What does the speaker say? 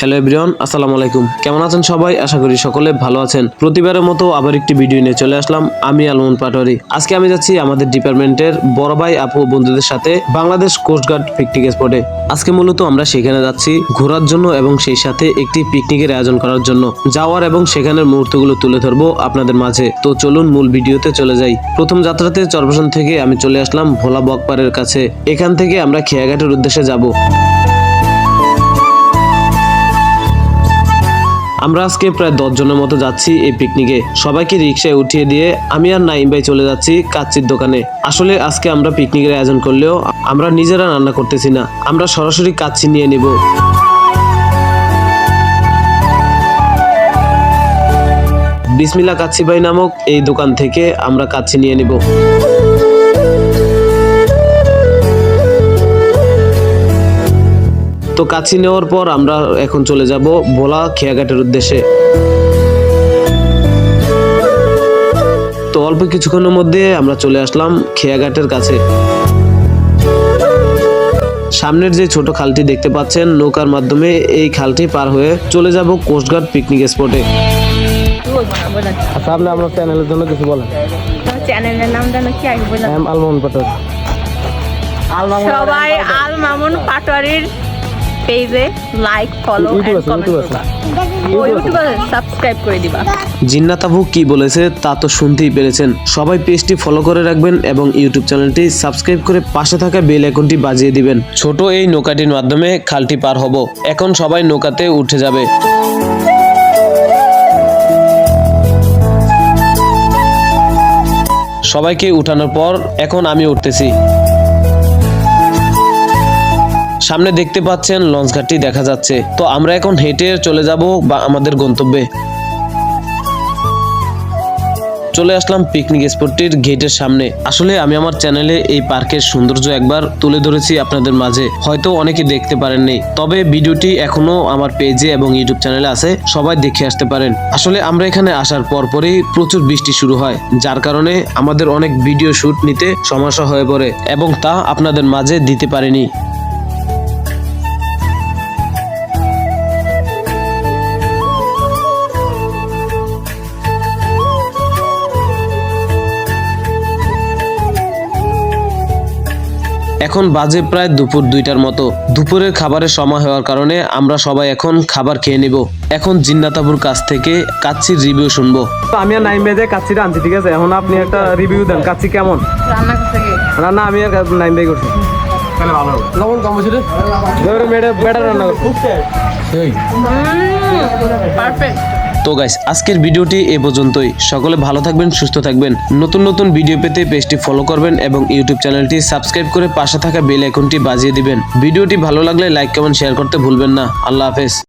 Hello everyone, আসসালামু আলাইকুম। কেমন আছেন সবাই? আশা করি সকলে ভালো আছেন। প্রতিবারের মতো আবার একটি ভিডিও নিয়ে চলে আসলাম। আমি আলমন পাটোয়ারি। আজকে আমি যাচ্ছি আমাদের ডিপার্টমেন্টের বড় ভাই আপু বন্ধুদের সাথে বাংলাদেশ কোস্টগার্ড পিকনিক স্পটে। আজকে মূলত আমরা সেখানে যাচ্ছি ঘোরার জন্য এবং সেই সাথে একটি পিকনিকের আয়োজন করার জন্য। যাওয়ার এবং সেখানের মুহূর্তগুলো তুলে ধরবো আপনাদের মাঝে। তো চলুন মূল ভিডিওতে চলে যাই। প্রথম যাত্রাতে চরপেশন থেকে আমি চলে আসলাম ভোলা বকপাড়ের কাছে। এখান থেকে আমরা খেয়াঘাটের উদ্দেশ্যে যাব। আমরা আজকে প্রায় 10 জনের মতো যাচ্ছি এই পিকনিকে। সবাইকে রিক্সায় উঠিয়ে দিয়ে আমি আর নাইম ভাই চলে যাচ্ছি কাচ্চির দোকানে। আসলে আজকে আমরা পিকনিকের আয়োজন করলেও আমরা নিজেরা রান্না করতেছি না, আমরা সরাসরি কাচ্চি নিয়ে নিব। বিসমিল্লাহ কাচ্চি ভাই নামক এই দোকান থেকে আমরা কাচ্চি নিয়ে নিব। তো কাচ্চি নেওয়ার পর আমরা এখন চলে যাব ভোলা খেয়াঘাটের উদ্দেশ্যে। তো অল্প কিছুক্ষণের মধ্যে আমরা চলে আসলাম খেয়াঘাটের কাছে। সামনের যে ছোট খালটি দেখতে পাচ্ছেন, নৌকার মাধ্যমে এই খালটি পার হয়ে চলে যাব কোস্টগার্ড পিকনিক স্পটে। আচ্ছা, আপনি আপনার চ্যানেলের জন্য কিছু বলেন। চ্যানেলের নামটা নাকি আগে বললাম? আলমন পাটোয়ারি। সবাই আল মামুন পাটোয়ারির পেজে লাইক, ফলো এন্ড কমেন্ট করবা। ইউটিউবে সাবস্ক্রাইব করে দিবা। জিন্নাত আপু কি বলেছে তা তো শুনতেই পেরেছেন। সবাই পেজটি ফলো করে রাখবেন এবং ইউটিউব চ্যানেলটি সাবস্ক্রাইব করে পাশে থাকা বেল আইকনটি বাজিয়ে দিবেন। ছোট এই নৌকাটির মাধ্যমে খালটি পার হব। এখন সবাই নৌকাতে উঠে যাবে। সবাইকে উঠানোর পর এখন আমি উঠতেছি। সামনে দেখতে পাচ্ছেন লঞ্চ ঘাটটি দেখা যাচ্ছে। তো আমরা এখন হেঁটে চলে যাব আমাদের গন্তব্যে। চলে আসলাম পিকনিক স্পটটির গেটের সামনে। আসলে আমি আমার চ্যানেলে এই পার্কের সৌন্দর্য একবার তুলে ধরেছি আপনাদের মাঝে, হয়তো অনেকে দেখতে পারেননি। তবে ভিডিওটি এখনো আমার পেজে এবং ইউটিউব চ্যানেলে আছে, সবাই দেখে আসতে পারেন। আসলে আমরা এখানে আসার পরপরই প্রচুর বৃষ্টি শুরু হয়, যার কারণে আমাদের অনেক ভিডিও শুট নিতে সমস্যা হয়ে পড়ে এবং তা আপনাদের মাঝে দিতে পারিনি। এখন বাজে প্রায় দুপুর 2টার মতো। দুপুরের খাবারের সময় হওয়ার কারণে আমরা সবাই এখন খাবার খেয়ে নিব। এখন জিন্নাত আপুর কাছ থেকে কাচ্চির রিভিউ শুনবো। আমি আর নাইম ভাই কাচ্চিটা আনছি, ঠিক আছে? এখন আপনি একটা রিভিউ দেন, কাচ্চি কেমন রান্না করতে গিয়ে রান্না? আমি আর নাইম ভাই করছি। তাহলে ভালো হবে। লবণ কম ছিল, বেটার রান্না করছে। পারফেক্ট। তো গাইস, আজকের ভিডিওটি এ পর্যন্তই। সকলে ভালো থাকবেন, সুস্থ থাকবেন। নতুন নতুন ভিডিও পেতে পেজটি ফলো করবেন এবং ইউটিউব চ্যানেলটি সাবস্ক্রাইব করে পাশে থাকা বেল আইকনটি বাজিয়ে দিবেন। ভিডিওটি ভালো লাগলে লাইক, কমেন্ট, শেয়ার করতে ভুলবেন না। আল্লাহ হাফেজ।